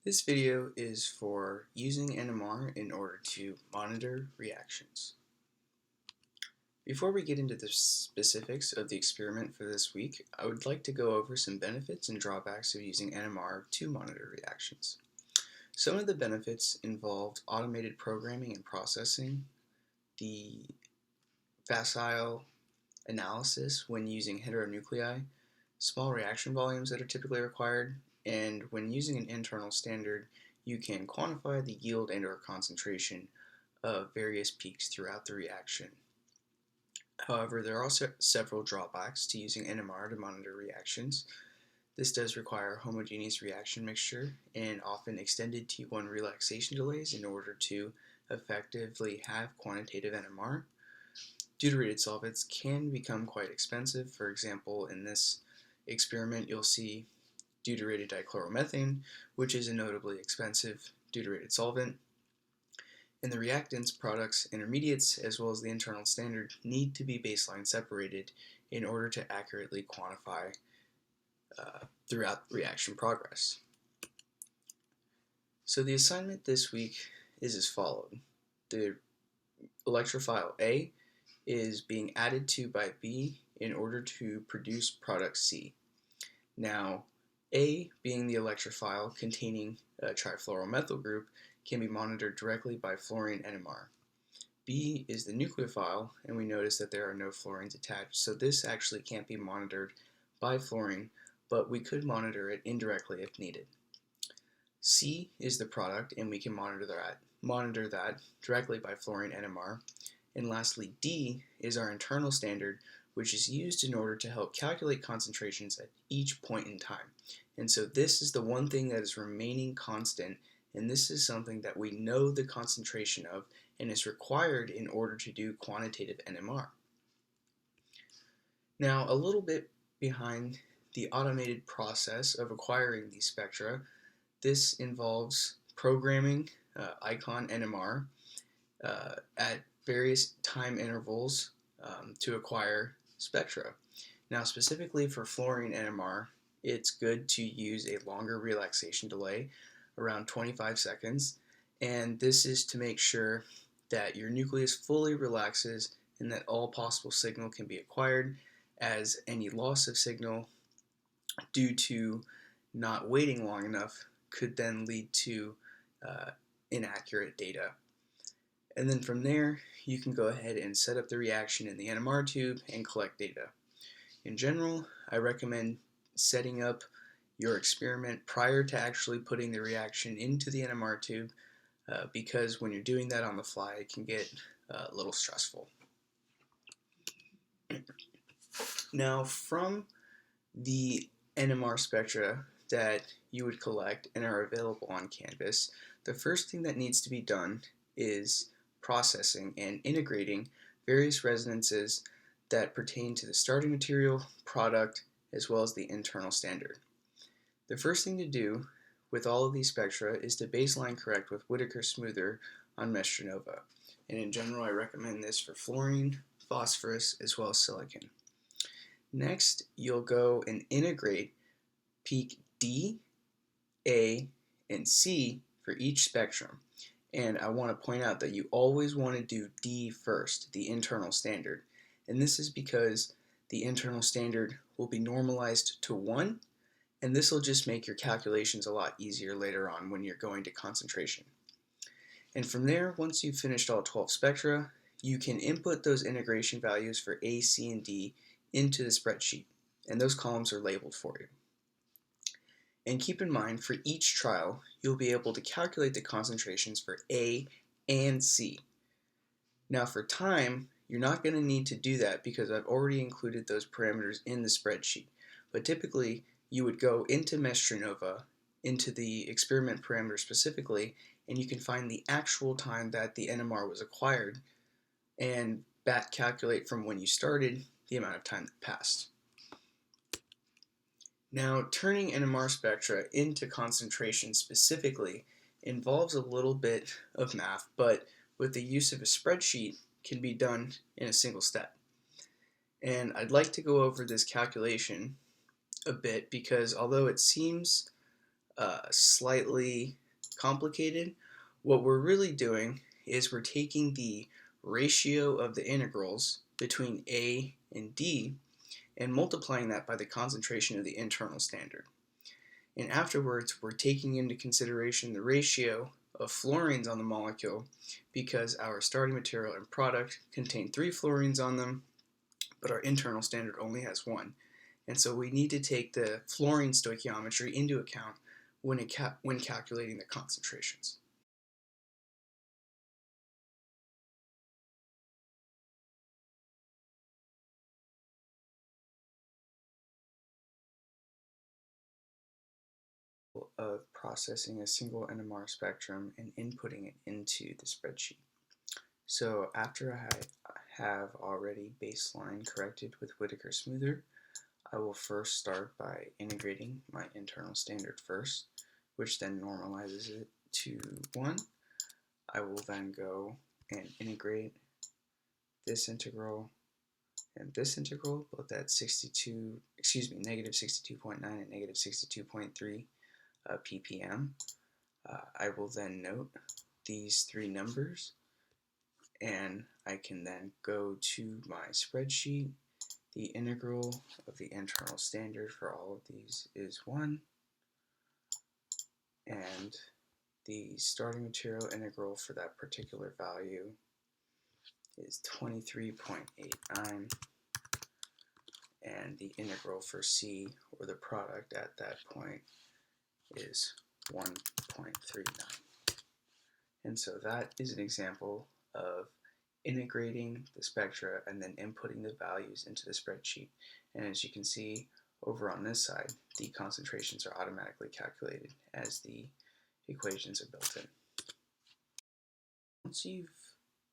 This video is for using NMR in order to monitor reactions. Before we get into the specifics of the experiment for this week, I would like to go over some benefits and drawbacks of using NMR to monitor reactions. Some of the benefits involved automated programming and processing, the facile analysis when using heteronuclei, small reaction volumes that are typically required, and when using an internal standard, you can quantify the yield and/or concentration of various peaks throughout the reaction. However, there are also several drawbacks to using NMR to monitor reactions. This does require homogeneous reaction mixture and often extended T1 relaxation delays in order to effectively have quantitative NMR. Deuterated solvents can become quite expensive. For example, in this experiment, you'll see deuterated dichloromethane, which is a notably expensive deuterated solvent. And the reactants, products, intermediates, as well as the internal standard need to be baseline separated in order to accurately quantify throughout reaction progress. So the assignment this week is as followed. The electrophile A is being added to by B in order to produce product C. Now, A, being the electrophile containing a trifluoromethyl group, can be monitored directly by fluorine NMR. B is the nucleophile, and we notice that there are no fluorines attached, so this actually can't be monitored by fluorine, but we could monitor it indirectly if needed. C is the product, and we can monitor that directly by fluorine NMR. And lastly, D is our internal standard, which is used in order to help calculate concentrations at each point in time. And so this is the one thing that is remaining constant, and this is something that we know the concentration of and is required in order to do quantitative NMR. Now, a little bit behind the automated process of acquiring these spectra, this involves programming icon NMR at various time intervals to acquire spectra. Now, specifically for fluorine NMR, it's good to use a longer relaxation delay, around 25 seconds, and this is to make sure that your nucleus fully relaxes and that all possible signal can be acquired, as any loss of signal due to not waiting long enough could then lead to inaccurate data. And then from there, you can go ahead and set up the reaction in the NMR tube and collect data. In general, I recommend setting up your experiment prior to actually putting the reaction into the NMR tube because when you're doing that on the fly, it can get a little stressful. Now, from the NMR spectra that you would collect and are available on Canvas, the first thing that needs to be done is processing and integrating various resonances that pertain to the starting material, product, as well as the internal standard. The first thing to do with all of these spectra is to baseline correct with Whittaker Smoother on Mestranova. And in general, I recommend this for fluorine, phosphorus, as well as silicon. Next, you'll go and integrate peak D, A, and C for each spectrum. And I want to point out that you always want to do D first, the internal standard. And this is because the internal standard will be normalized to 1, and this will just make your calculations a lot easier later on when you're going to concentration. And from there, once you've finished all 12 spectra, you can input those integration values for A, C, and D into the spreadsheet, and those columns are labeled for you. And keep in mind, for each trial, you'll be able to calculate the concentrations for A and C. Now for time, you're not going to need to do that because I've already included those parameters in the spreadsheet. But typically, you would go into Mestranova, into the experiment parameter specifically, and you can find the actual time that the NMR was acquired and back calculate from when you started the amount of time that passed. Now, turning NMR spectra into concentration specifically involves a little bit of math, but with the use of a spreadsheet can be done in a single step. And I'd like to go over this calculation a bit because although it seems slightly complicated. What we're really doing is we're taking the ratio of the integrals between A and D and multiplying that by the concentration of the internal standard. And afterwards, we're taking into consideration the ratio of fluorines on the molecule because our starting material and product contain 3 fluorines on them, but our internal standard only has 1. And so we need to take the fluorine stoichiometry into account when calculating the concentrations. Of processing a single NMR spectrum and inputting it into the spreadsheet. So after I have already baseline corrected with Whittaker Smoother, I will first start by integrating my internal standard first, which then normalizes it to 1. I will then go and integrate this integral and this integral, both at negative 62.9 and negative 62.3 ppm. I will then note these 3 numbers, and I can then go to my spreadsheet. The integral of the internal standard for all of these is 1, and the starting material integral for that particular value is 23.89, and the integral for C, or the product at that point, is 1.39. And so that is an example of integrating the spectra and then inputting the values into the spreadsheet. And as you can see over on this side, the concentrations are automatically calculated as the equations are built in. Once you've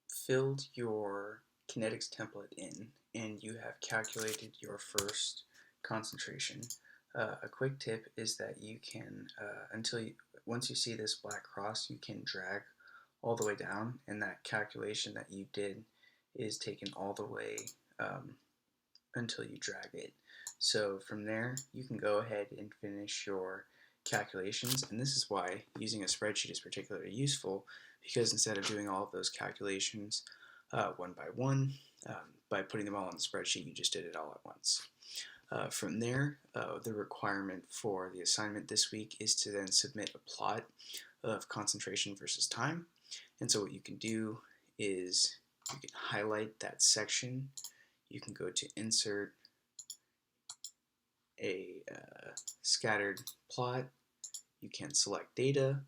filled your kinetics template in and you have calculated your first concentration, a quick tip is that you can, once you see this black cross, you can drag all the way down, and that calculation that you did is taken all the way until you drag it. So from there, you can go ahead and finish your calculations, and this is why using a spreadsheet is particularly useful, because instead of doing all of those calculations one by one, by putting them all on the spreadsheet, you just did it all at once. From there, the requirement for the assignment this week is to then submit a plot of concentration versus time. And so what you can do is you can highlight that section. You can go to Insert, a scattered plot. You can select Data,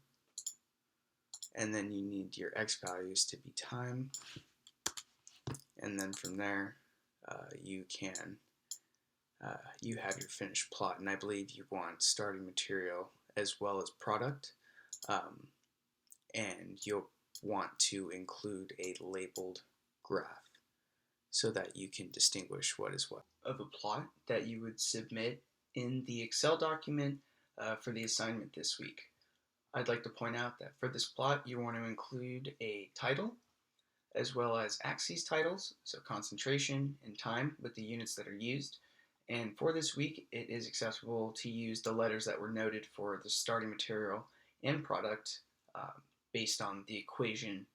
and then you need your X values to be time. And then from there, you have your finished plot. And I believe you want starting material as well as product. And you'll want to include a labeled graph so that you can distinguish what is what. Of a plot that you would submit in the Excel document for the assignment this week. I'd like to point out that for this plot you want to include a title as well as axes titles, so concentration and time with the units that are used. And for this week it is acceptable to use the letters that were noted for the starting material and product based on the equation